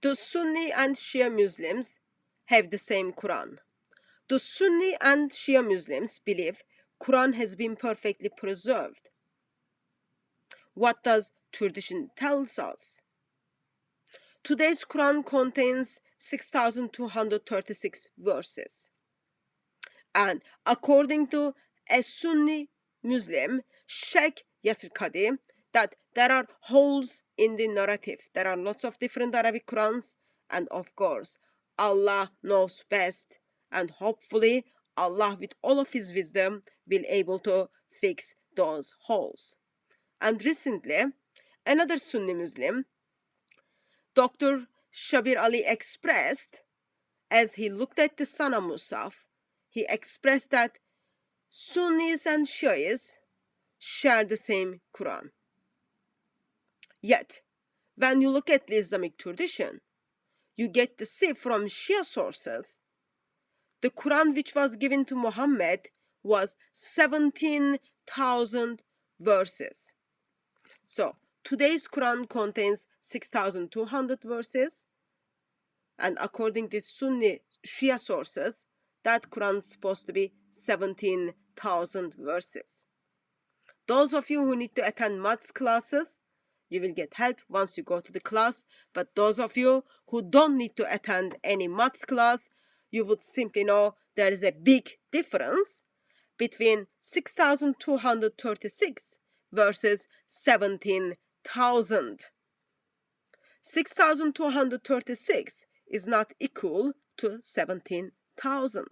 The Sunni and Shia Muslims have the same Quran. The Sunni and Shia Muslims believe Quran has been perfectly preserved. What does tradition tells us? Today's Quran contains 6,236 verses. And according to a Sunni Muslim, Sheikh Yasir Qadi, that there are holes in the narrative. There are lots of different Arabic Qurans, and of course, Allah knows best, and hopefully Allah with all of his wisdom will able to fix those holes. And recently, another Sunni Muslim, Dr. Shabir Ali, expressed, as he looked at the Sana Musaf, he expressed that Sunnis and Shias share the same Quran. Yet, when you look at the Islamic tradition, you get to see from Shia sources, the Quran which was given to Muhammad was 17,000 verses. So, today's Quran contains 6,200 verses, and according to Sunni Shia sources, that Quran is supposed to be 17,000 verses. Those of you who need to attend maths classes, you will get help once you go to the class. But those of you who don't need to attend any maths class, you would simply know there is a big difference between 6,236 versus 17,000. 6,236 is not equal to 17,000.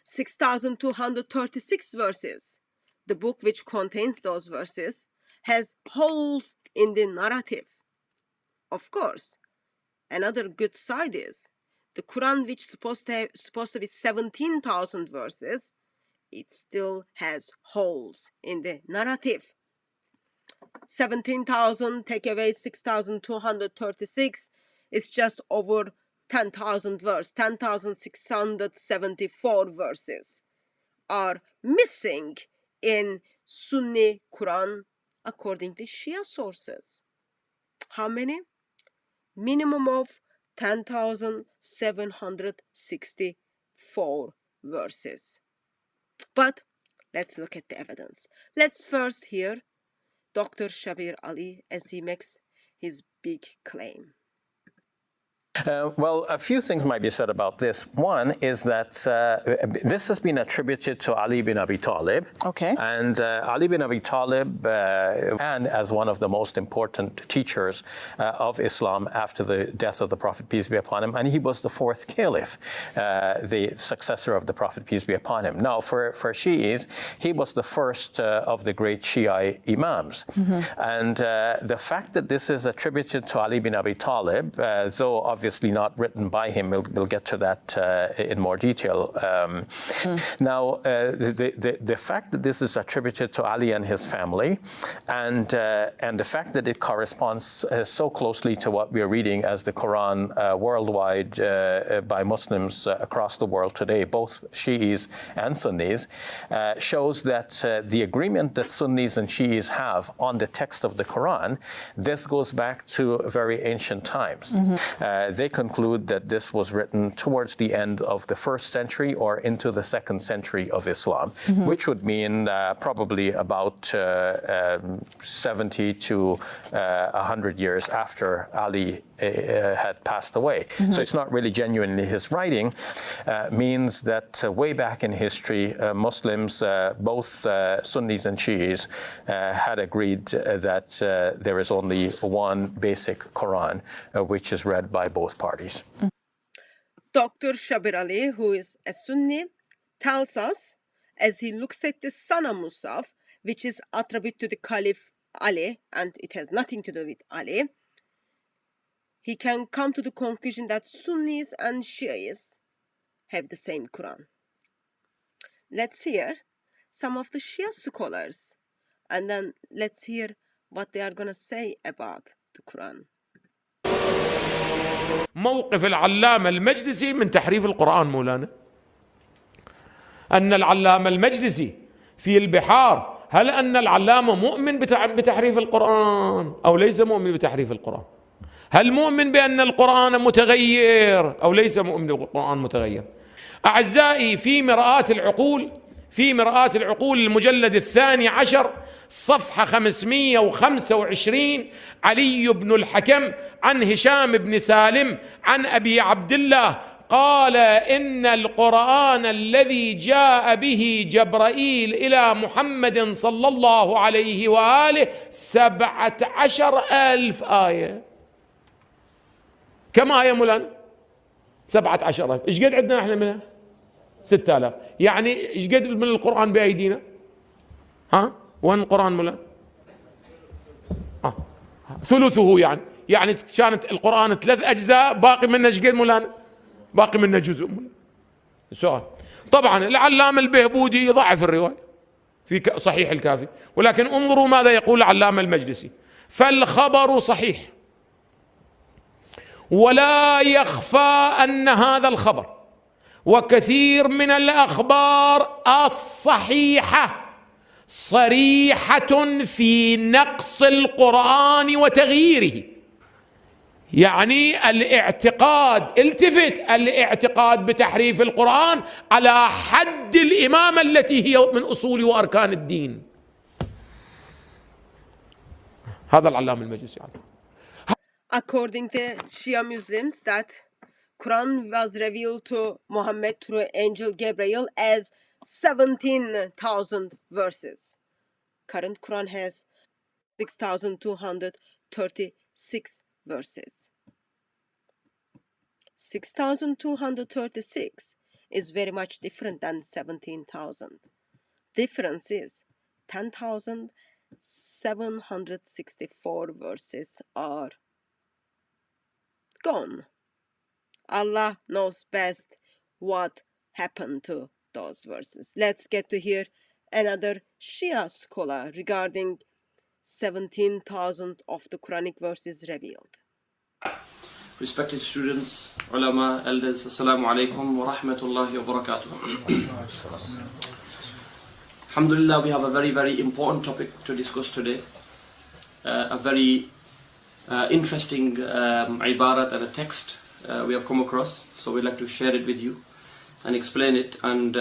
6,236 verses, the book which contains those verses, has holes in the narrative. Of course, another good side is the Quran, which is supposed to be 17,000 verses, it still has holes in the narrative. 17,000 take away 6,236 is just over 10,000 verses. 10,674 verses are missing in Sunni Quran according to Shia sources. How many? Minimum of 10,764 verses. But let's look at the evidence. Let's first hear Dr. Shabir Ali as he makes his big claim. Well, a few things might be said about this. One is that this has been attributed to Ali bin Abi Talib. Okay. And Ali bin Abi Talib, and as one of the most important teachers of Islam after the death of the Prophet, peace be upon him, and he was the fourth caliph, the successor of the Prophet, peace be upon him. Now, for Shi'is, he was the first of the great Shiite imams. Mm-hmm. And the fact that this is attributed to Ali bin Abi Talib, though obviously not written by him. We'll get to that in more detail. Now, the fact that this is attributed to Ali and his family, and the fact that it corresponds so closely to what we are reading as the Quran worldwide by Muslims across the world today, both Shi'is and Sunnis, shows that the agreement that Sunnis and Shi'is have on the text of the Quran, this goes back to very ancient times. Mm-hmm. They conclude that this was written towards the end of the 1st century or into the 2nd century of Islam, mm-hmm. which would mean probably about 70 to 100 years after Ali had passed away. Mm-hmm. So it's not really genuinely his writing. Means that way back in history, Muslims, both Sunnis and Shi'is, had agreed that there is only one basic Quran, which is read by both parties. Dr. Shabir Ali, who is a Sunni, tells us, as he looks at the Sana Musaf, which is attributed to the Caliph Ali, and it has nothing to do with Ali, he can come to the conclusion that Sunnis and Shias have the same Quran. Let's hear some of the Shia scholars, and then let's hear what they are going to say about the Quran. موقف العلامة المجلسي من تحريف القرآن مولانا، أن العلامة المجلسي في البحار، هل أن العلامة مؤمن بتحريف القرآن أو ليس مؤمن بتحريف القرآن؟ هل مؤمن بأن القرآن متغير أو ليس مؤمن بالقرآن متغير؟ أعزائي، في مرآة العقول المجلد 12 صفحة 525 علي بن الحكم عن هشام بن سالم عن أبي عبد الله قال: إن القرآن الذي جاء به جبرائيل إلى محمد صلى الله عليه وآله 17,000 آية. كم آية مولانا؟ 17,000. إيش قد عندنا احنا منها؟ 6,000. يعني إيش قد من القرآن بأيدينا؟ وين القرآن مولانا؟ ثلثه. يعني كانت القرآن 3 أجزاء، باقي منه إيش قد مولانا؟ باقي منه جزء مولانا. سؤال. طبعا العلامة البهبودي يضعف الرواية في صحيح الكافي، ولكن انظروا ماذا يقول العلامة المجلسي: فالخبر صحيح، ولا يخفى أن هذا الخبر وكثير من الأخبار الصحيحة صريحة في نقص القرآن وتغييره. يعني الاعتقاد بتحريف القرآن على حد الإمامة التي هي من أصول وأركان الدين. هذا العلامة المجلسي. According to Shia Muslims, that Quran was revealed to Muhammad through angel Gabriel as 17,000 verses. Current Quran has 6,236 verses. 6,236 is very much different than 17,000. Difference is 10,764 verses are gone. Allah knows best what happened to those verses. Let's get to hear another Shia scholar regarding 17,000 of the Quranic verses revealed. Respected students, ulama, elders, assalamu alaikum wa rahmatullahi wa barakatuh. Alhamdulillah, we have a very, very important topic to discuss today. A very interesting ibarat and a text we have come across. So we'd like to share it with you and explain it and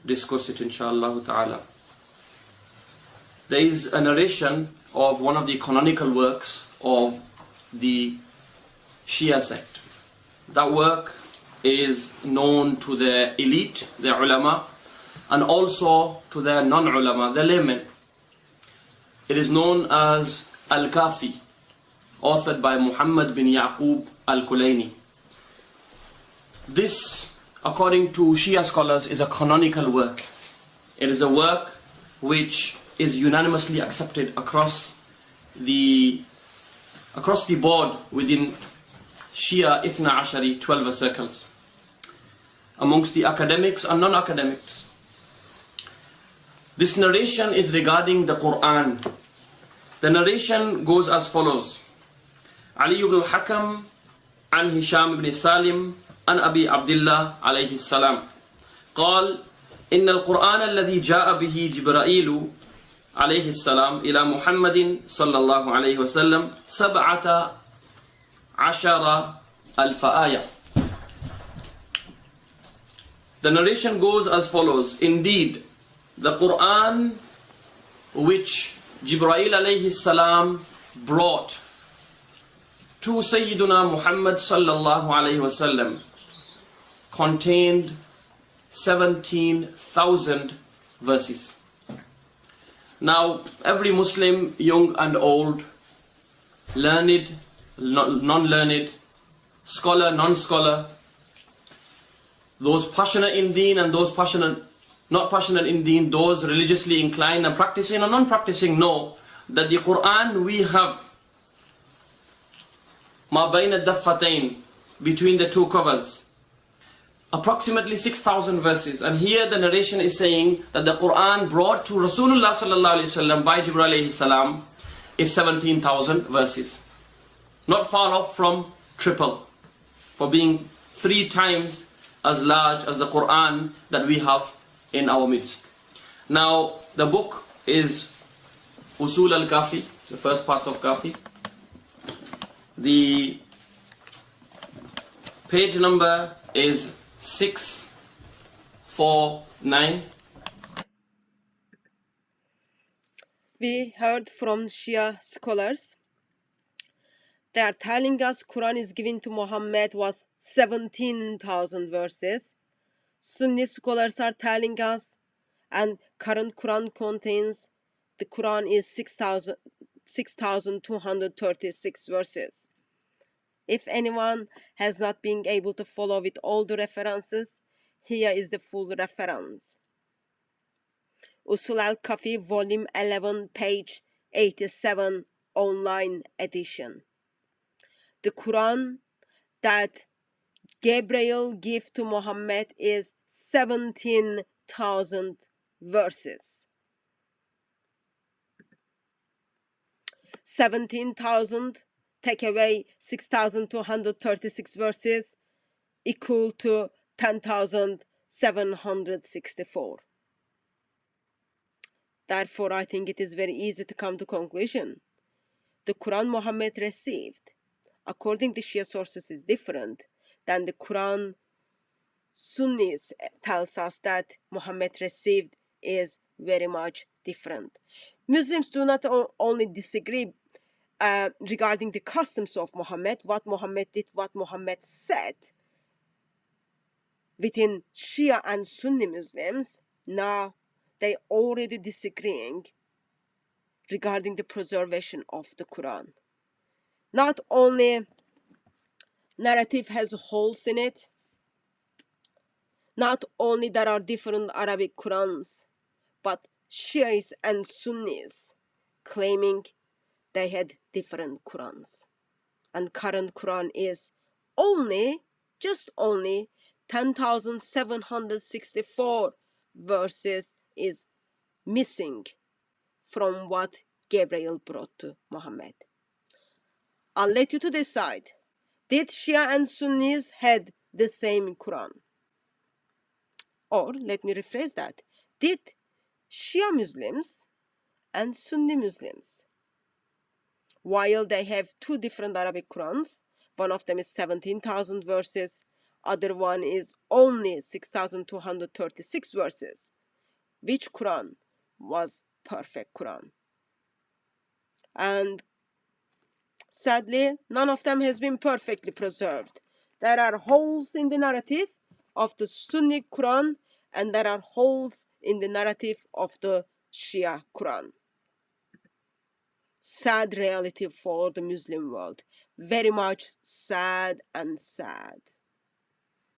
discuss it, inshallah ta'ala. There is a narration of one of the canonical works of the Shia sect. That work is known to the elite, the ulama, and also to the non-ulama, the laymen. It is known as Al-Kafi, authored by Muhammad bin Yaqub al-Kulayni. This, according to Shia scholars, is a canonical work. It is a work which is unanimously accepted across the board within Shia Ithna Ashari 12 circles, amongst the academics and non-academics. This narration is regarding the Quran. The narration goes as follows: Ali ibn al-Hakam an Hisham ibn Salim an Abi Abdullah alayhi salam قال إن القرآن الذي جاء به جبرائيل عليه السلام إلى محمد صلى الله عليه وسلم 17,000 آية. The narration goes as follows: Indeed, the Quran which Jibreel alayhi salam brought to Sayyiduna Muhammad sallallahu alayhi wasallam contained 17,000 verses. Now, every Muslim, young and old, learned, non-learned, scholar, non-scholar, those passionate in deen and those not passionate in deen, those religiously inclined and practicing or non-practicing, know that the Quran we have ma bayna daffatain, between the two covers, approximately 6,000 verses. And here the narration is saying that the Quran brought to Rasulullah sallallahu alaihi wasallam by Jibreel alayhi salam is 17,000 verses. Not far off from triple, for being 3 times as large as the Quran that we have in our midst. Now, the book is Usul al-Kafi, the first parts of Kafi. The page number is 649. We heard from Shia scholars. They are telling us Quran is given to Muhammad was 17,000 verses. Sunni scholars are telling us, and current Quran contains, the Quran is 6,236 verses. If anyone has not been able to follow with all the references, here is the full reference. Usul al-Kafi, volume 11, page 87, online edition. The Quran that Gabriel gave to Muhammad is 17,000 verses. 17,000 take away 6,236 verses equal to 10,764. Therefore, I think it is very easy to come to conclusion. The Quran Muhammad received, according to Shia sources, is different than the Quran Sunnis tells us that Muhammad received is very much different. Muslims do not only disagree regarding the customs of Muhammad, what Muhammad did, what Muhammad said. Within Shia and Sunni Muslims, now they already disagreeing regarding the preservation of the Quran. Not only narrative has holes in it, not only there are different Arabic Qurans, but Shias and Sunnis claiming they had different Qurans. And current Quran is just only 10,764 verses is missing from what Gabriel brought to Muhammad. I'll let you to decide. Did Shia and Sunnis had the same Quran? Or let me rephrase that. Did Shia Muslims and Sunni Muslims, while they have two different Arabic Qurans, one of them is 17,000 verses, other one is only 6,236 verses, which Quran was perfect Quran? And sadly, none of them has been perfectly preserved. There are holes in the narrative of the Sunni Quran, and there are holes in the narrative of the Shia Quran. Sad reality for the Muslim world. Very much sad and sad.